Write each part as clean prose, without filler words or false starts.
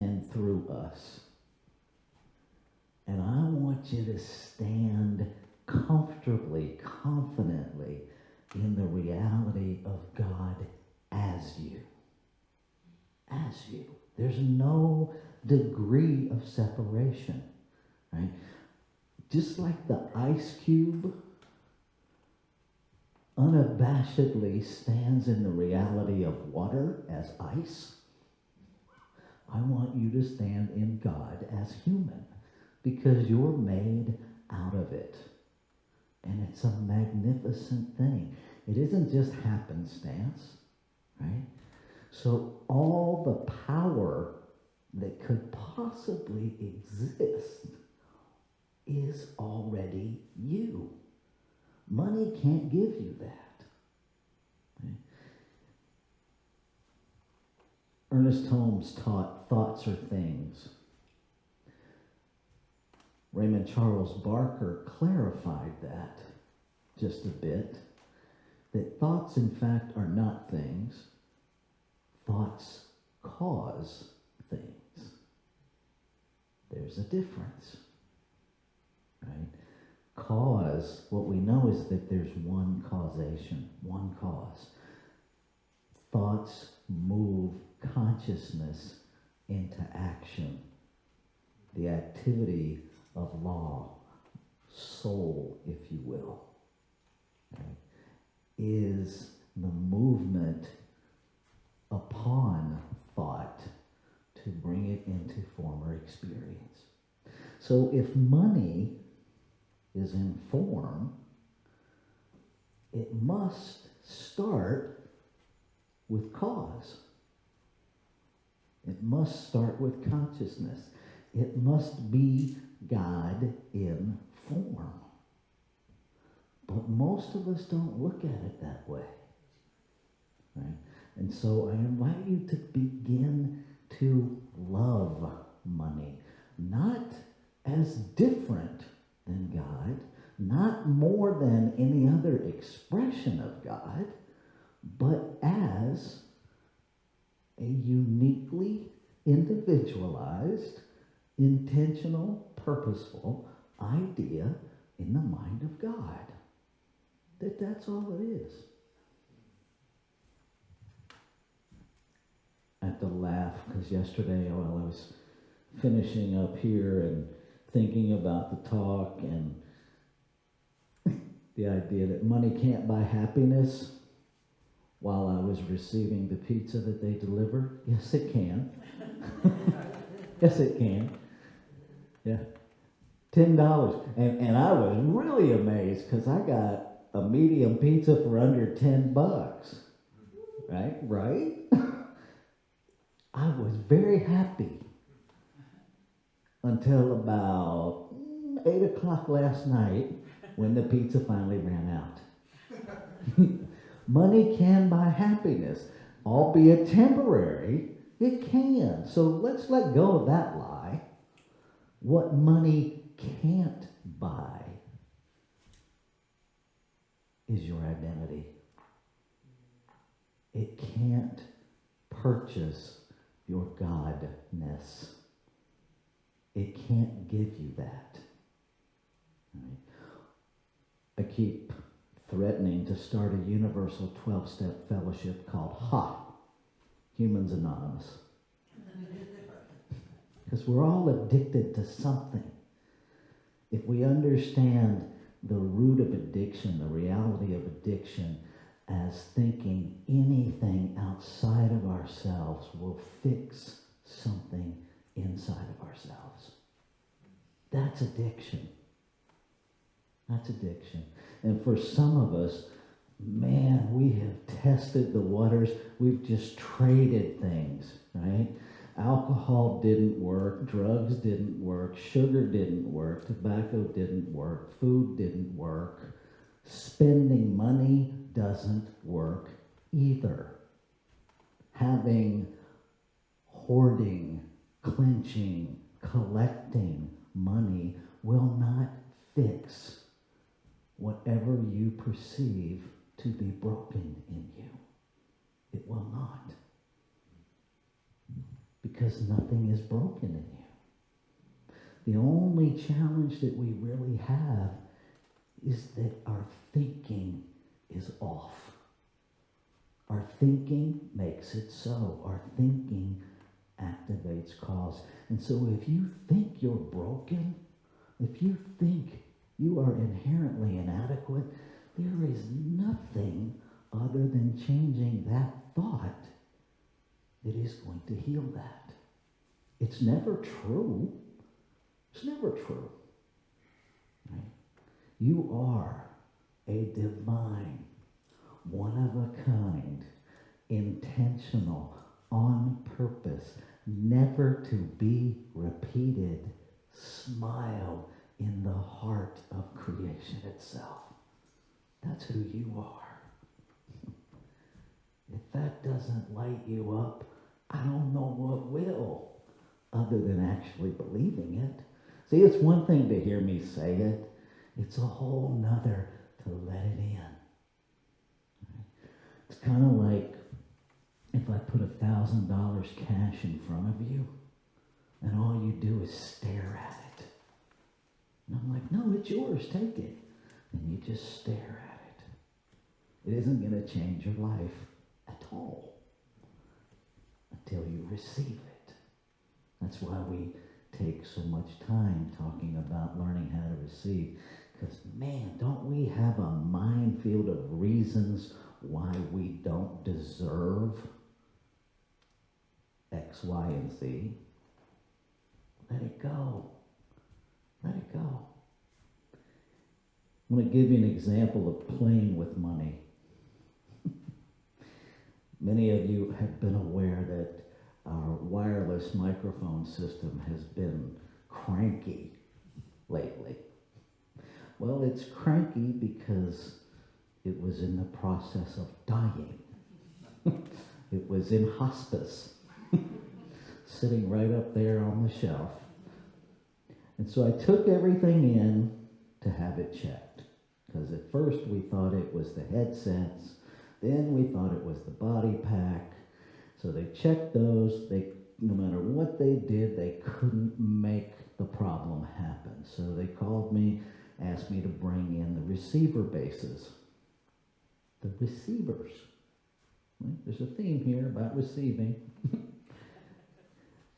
and through us. And I want you to stand comfortably, confidently in the reality of God as you. As you. There's no degree of separation, right? Just like the ice cube unabashedly stands in the reality of water as ice, I want you to stand in God as human, because you're made out of it. And it's a magnificent thing. It isn't just happenstance, right? So all the power that could possibly exist is already you. Money can't give you that. Okay? Ernest Holmes taught thoughts are things. Raymond Charles Barker clarified that just a bit, that thoughts in fact are not things. Thoughts cause things. There's a difference, right? Cause, what we know is that there's one causation, one cause. Thoughts move consciousness into action. The activity of law, soul, if you will, right, is the movement upon thought to bring it into former experience. So if money is in form, it must start with cause. It must start with consciousness. It must be God in form. But most of us don't look at it that way, right? And so I invite you to begin to love money, not as different than God, not more than any other expression of God, but as a uniquely individualized, intentional, purposeful idea in the mind of God. That's all it is. I have to laugh because yesterday while I was finishing up here and thinking about the talk and the idea that money can't buy happiness, while I was receiving the pizza that they deliver, yes it can. Yes it can. Yeah. $10. And I was really amazed because I got a medium pizza for under $10. Right? Right? I was very happy until about 8 o'clock last night when the pizza finally ran out. Money can buy happiness, albeit temporary. It can. So let's let go of that lie. What money can't buy is your identity. It can't purchase your godness. It can't give you that. Right? I keep threatening to start a universal 12-step fellowship called Humans Anonymous. Because we're all addicted to something. If we understand the root of addiction, the reality of addiction, as thinking anything outside of ourselves will fix something inside of ourselves. That's addiction. That's addiction. And for some of us, man, we have tested the waters. We've just traded things, right? Alcohol didn't work. Drugs didn't work. Sugar didn't work. Tobacco didn't work. Food didn't work. Spending money doesn't work either. Hoarding, clenching, collecting money will not fix whatever you perceive to be broken in you. It will not. because nothing is broken in you. The only challenge that we really have is that our thinking is off. Our thinking makes it so. Our thinking activates cause. And so if you think you're broken, if you think you are inherently inadequate, there is nothing other than changing that thought that is going to heal that. It's never true. It's never true. Right? You are a divine, one of a kind, intentional, on purpose, never to be repeated smile in the heart of creation itself. That's who you are. If that doesn't light you up, I don't know what will, other than actually believing it. See, it's one thing to hear me say it. It's a whole nother to let it in. It's kind of like if I put $1,000 cash in front of you, and all you do is stare at it. And I'm like, no, it's yours, take it. And you just stare at it. It isn't going to change your life at all until you receive it. That's why we take so much time talking about learning how to receive. Because, man, don't we have a minefield of reasons why we don't deserve X, Y, and Z? Let it go. Let it go. I'm going to give you an example of playing with money. Many of you have been aware that our wireless microphone system has been cranky lately. Well, it's cranky because it was in the process of dying. It was in hospice, sitting right up there on the shelf. And so I took everything in to have it checked. Because at first we thought it was the headsets, then we thought it was the body pack. So they checked those. No matter what they did, they couldn't make the problem happen. So they called me, asked me to bring in the receiver bases. The receivers. Right? There's a theme here about receiving.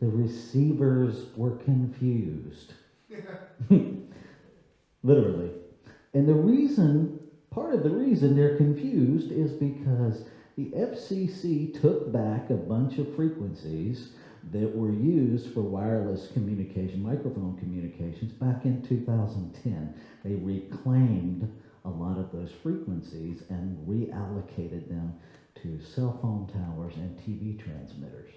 The receivers were confused. Literally. And part of the reason they're confused is because the FCC took back a bunch of frequencies that were used for wireless communication, microphone communications, back in 2010. They reclaimed a lot of those frequencies and reallocated them to cell phone towers and TV transmitters.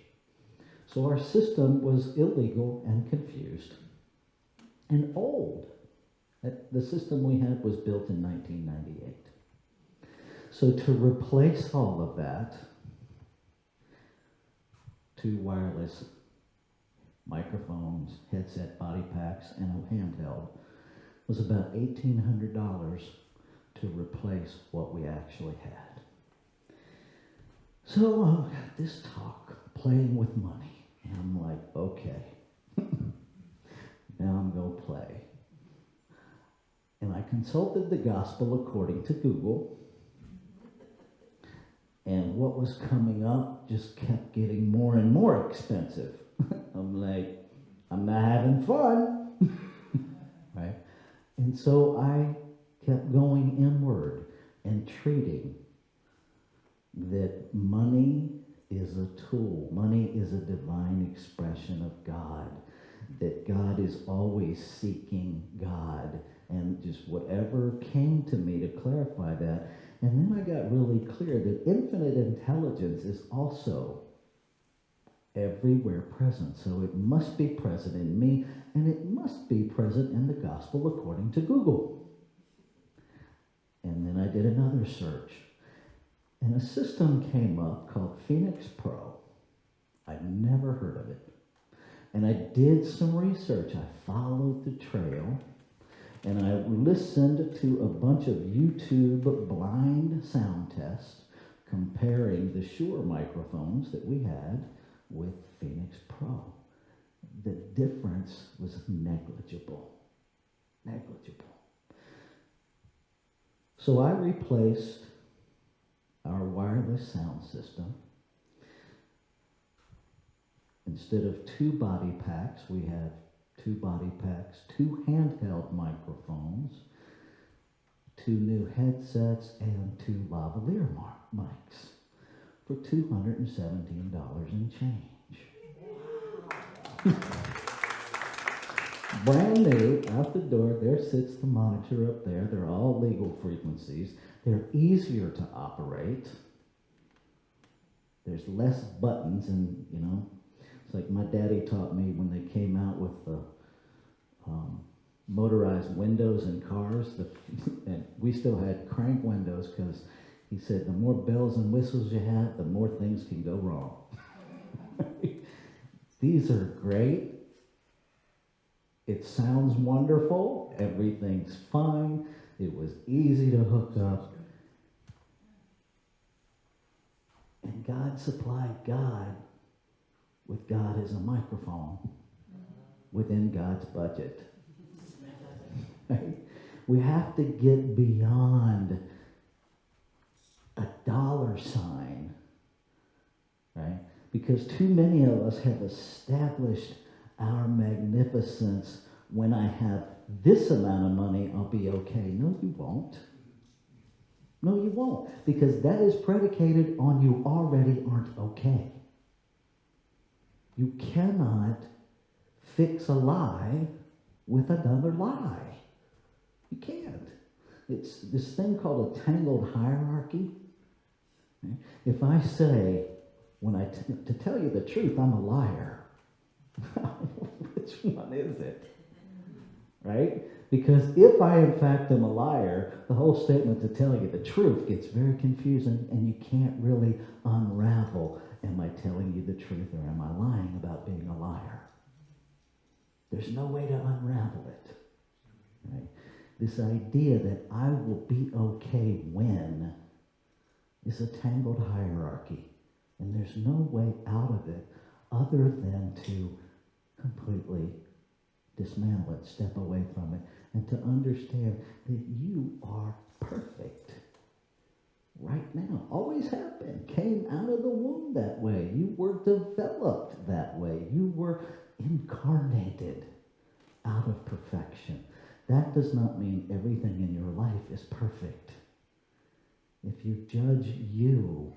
So our system was illegal and confused and old. The system we had was built in 1998. So to replace all of that, two wireless microphones, headset, body packs, and a handheld was about $1,800 to replace what we actually had. So I got this talk, playing with money, and I'm like, okay, now I'm going to play. And I consulted the gospel according to Google, and what was coming up just kept getting more and more expensive. I'm like, I'm not having fun, right? And so I kept going inward and treating that money is a tool. Money is a divine expression of God, that God is always seeking God, and just whatever came to me to clarify that. And then I got really clear that infinite intelligence is also everywhere present. So it must be present in me, and it must be present in the gospel according to Google. And then I did another search, and a system came up called Phoenix Pro. I'd never heard of it. And I did some research. I followed the trail, and I listened to a bunch of YouTube blind sound tests comparing the Shure microphones that we had with Phoenix Pro. The difference was negligible. Negligible. So I replaced our wireless sound system. Instead of 2 body packs, we have 2 body packs, 2 handheld microphones, 2 new headsets, and 2 lavalier mics for $217 and change. Brand new, out the door, there sits the monitor up there. They're all legal frequencies. They're easier to operate. There's less buttons and, it's like my daddy taught me when they came out with the motorized windows in cars, and we still had crank windows because he said the more bells and whistles you have, the more things can go wrong. These are great. It sounds wonderful. Everything's fine. It was easy to hook up. And God supplied God with God as a microphone within God's budget. Right? We have to get beyond a dollar sign, right? Because too many of us have established our magnificence. When I have this amount of money, I'll be okay. No, you won't. No, you won't. Because that is predicated on you already aren't okay. You cannot fix a lie with another lie. You can't. It's this thing called a tangled hierarchy. If I say, to tell you the truth, I'm a liar, which one is it? Right? Because if I in fact am a liar, the whole statement to tell you the truth gets very confusing and you can't really unravel. Am I telling you the truth or am I lying about being a liar? There's no way to unravel it. Right? This idea that I will be okay when is a tangled hierarchy. And there's no way out of it other than to completely dismantle it, step away from it, and to understand that you are perfect right now. Always have been. Came out of the womb that way. You were developed that way. You were incarnated out of perfection. That does not mean everything in your life is perfect. If you judge you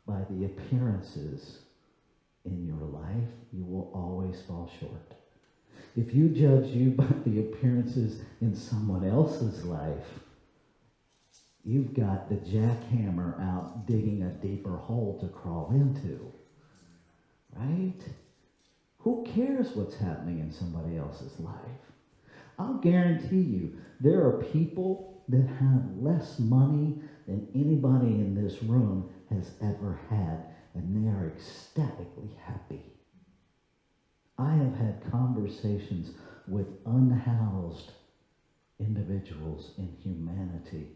by the appearances in your life, you will always fall short. If you judge you by the appearances in someone else's life, you've got the jackhammer out digging a deeper hole to crawl into. Right? Who cares what's happening in somebody else's life? I'll guarantee you, there are people that have less money than anybody in this room has ever had, and they are ecstatically happy. I have had conversations with unhoused individuals in humanity.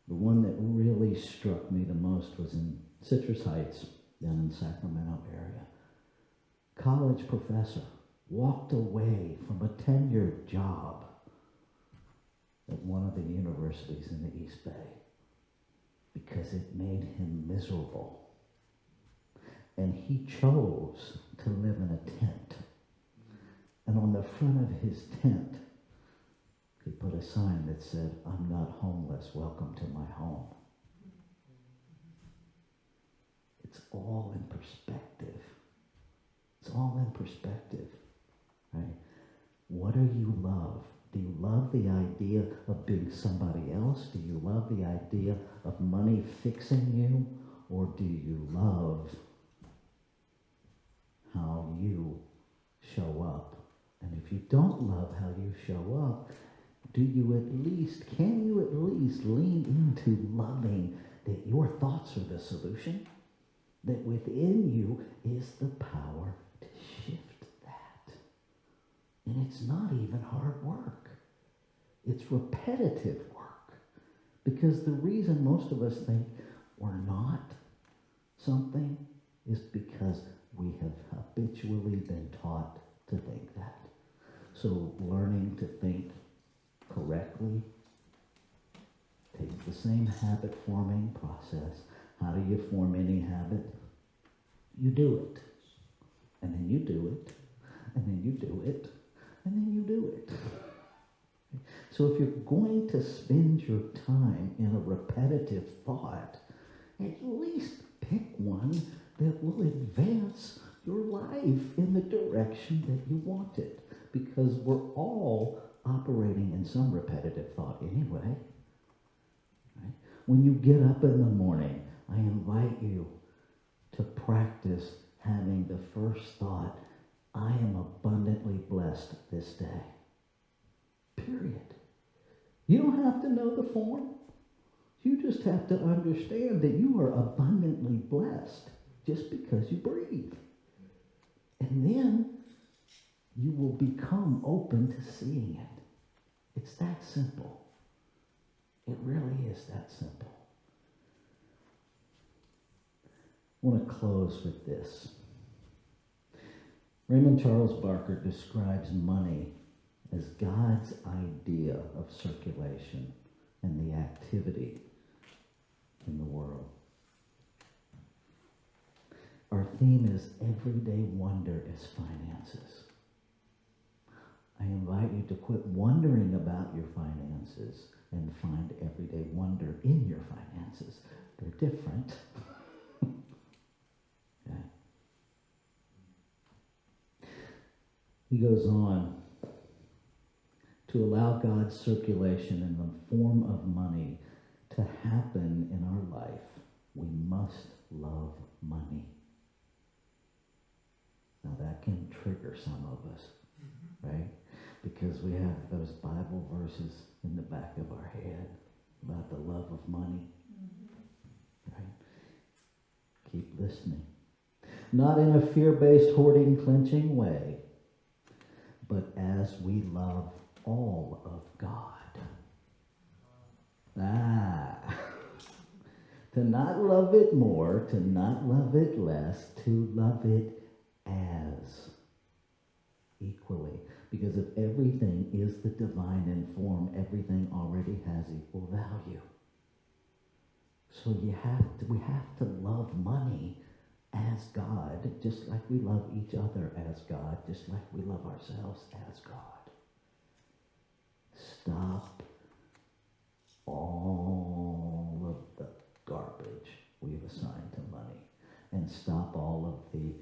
The one that really struck me the most was in Citrus Heights, down in the Sacramento area. College professor walked away from a tenured job at one of the universities in the East Bay because it made him miserable. And he chose to live in a tent. And on the front of his tent, he put a sign that said, "I'm not homeless, welcome to my home." It's all in perspective. It's all in perspective, right? What do you love? Do you love the idea of being somebody else? Do you love the idea of money fixing you? Or do you love how you show up? And if you don't love how you show up, can you at least lean into loving that your thoughts are the solution? That within you is the power to shift that. And it's not even hard work. It's repetitive work. Because the reason most of us think we're not something is because we have habitually been taught to think that. So learning to think correctly takes the same habit forming process. How do you form any habit? You do it. And then you do it. And then you do it. And then you do it. So if you're going to spend your time in a repetitive thought, at least pick one that will advance your life in the direction that you want it. Because we're all operating in some repetitive thought anyway. Right? When you get up in the morning, I invite you to practice having the first thought, I am abundantly blessed this day. Period. You don't have to know the form. You just have to understand that you are abundantly blessed just because you breathe. And then you will become open to seeing it. It's that simple. It really is that simple. I want to close with this. Raymond Charles Barker describes money as God's idea of circulation and the activity in the world. Our theme is everyday wonder as finances. I invite you to quit wondering about your finances and find everyday wonder in your finances. They're different. Okay. He goes on to allow God's circulation in the form of money to happen in our life. We must love money. Now that can trigger some of us, right? Because we have those Bible verses in the back of our head about the love of money, right? Keep listening. Not in a fear-based, hoarding, clenching way, but as we love all of God. To not love it more, to not love it less, to love it as equally. Because if everything is the divine in form, everything already has equal value. So we have to love money as God, just like we love each other as God, just like we love ourselves as God. Stop all of the garbage we've assigned to money, and stop all of the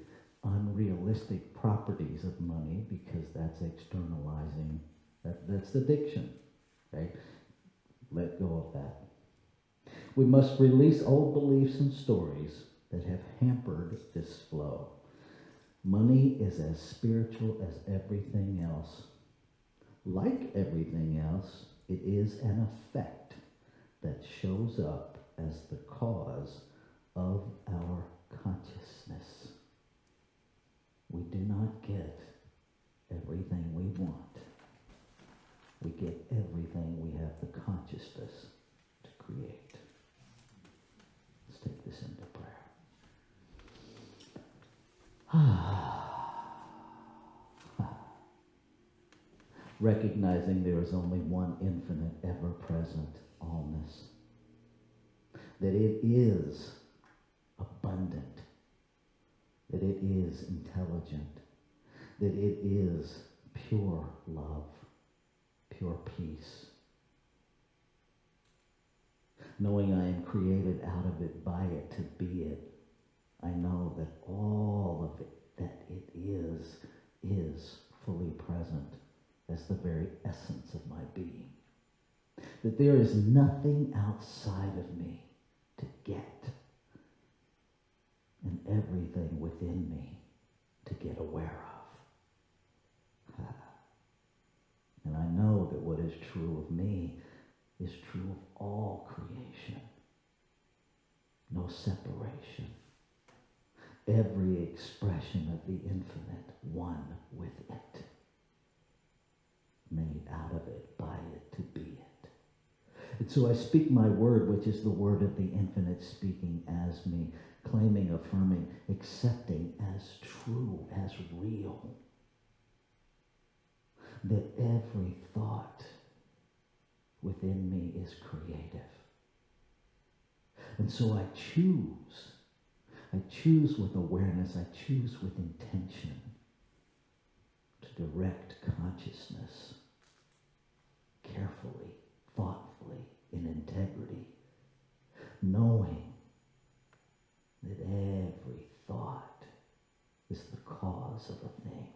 unrealistic properties of money, because that's externalizing, that's addiction, right? Let go of that. We must release old beliefs and stories that have hampered this flow. Money is as spiritual as everything else. Like everything else, it is an effect that shows up as the cause of our consciousness. We do not get everything we want. We get everything we have the consciousness to create. Let's take this into prayer. Recognizing there is only one infinite, ever-present allness. That it is abundant. That it is intelligent. That it is pure love, pure peace. Knowing I am created out of it, by it, to be it, I know that all of it, that it is fully present as the very essence of my being. That there is nothing outside of me to get, and everything within me to get aware of. And I know that what is true of me is true of all creation. No separation. Every expression of the infinite, one with it. Made out of it, by it, to be it. And so I speak my word, which is the word of the infinite speaking as me, claiming, affirming, accepting as true, as real, that every thought within me is creative. And so I choose with awareness, I choose with intention to direct consciousness carefully, thoughtfully, in integrity, knowing that every thought is the cause of a thing,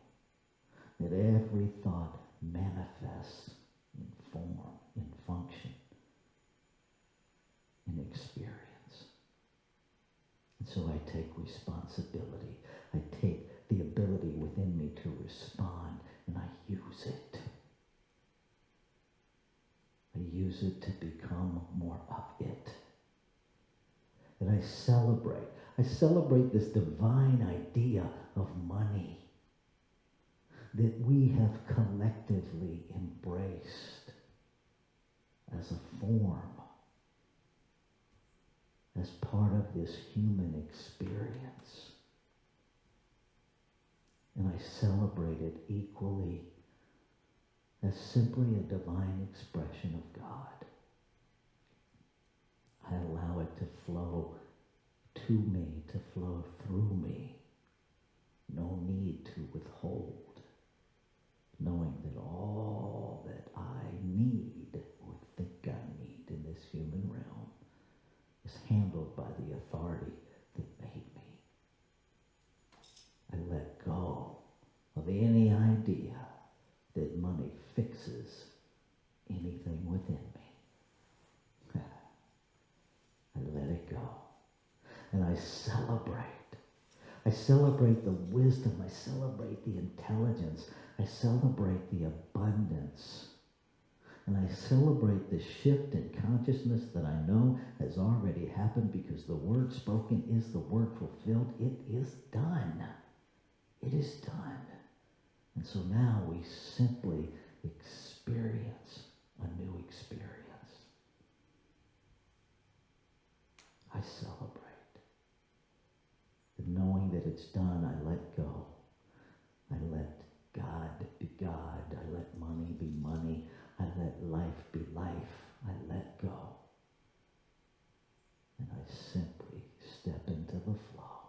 that every thought manifests in form, in function, in experience. And so I take responsibility. I take the ability within me to respond, and I use it. I use it to become more of it. And I celebrate this divine idea of money that we have collectively embraced as a form, as part of this human experience. And I celebrate it equally as simply a divine expression of God. I allow it to flow to me, to flow through me. No need to withhold, knowing that all that I need or think I need in this human realm is handled by the authority that made me. I let go of any idea that money fixes anything within me. I let it go. And I celebrate. I celebrate the wisdom. I celebrate the intelligence. I celebrate the abundance. And I celebrate the shift in consciousness that I know has already happened, because the word spoken is the word fulfilled. It is done. It is done. And so now we simply experience a new experience. I celebrate. And knowing that it's done, I let go. I let God be God. I let money be money. I let life be life. I let go. And I simply step into the flow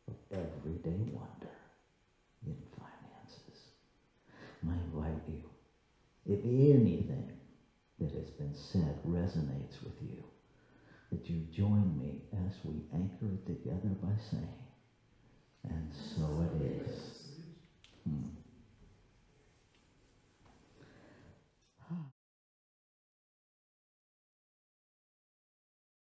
of everyday wonder in finances. And I invite you, if anything that has been said resonates with you, that you join me as we anchor it together by saying, and so it is.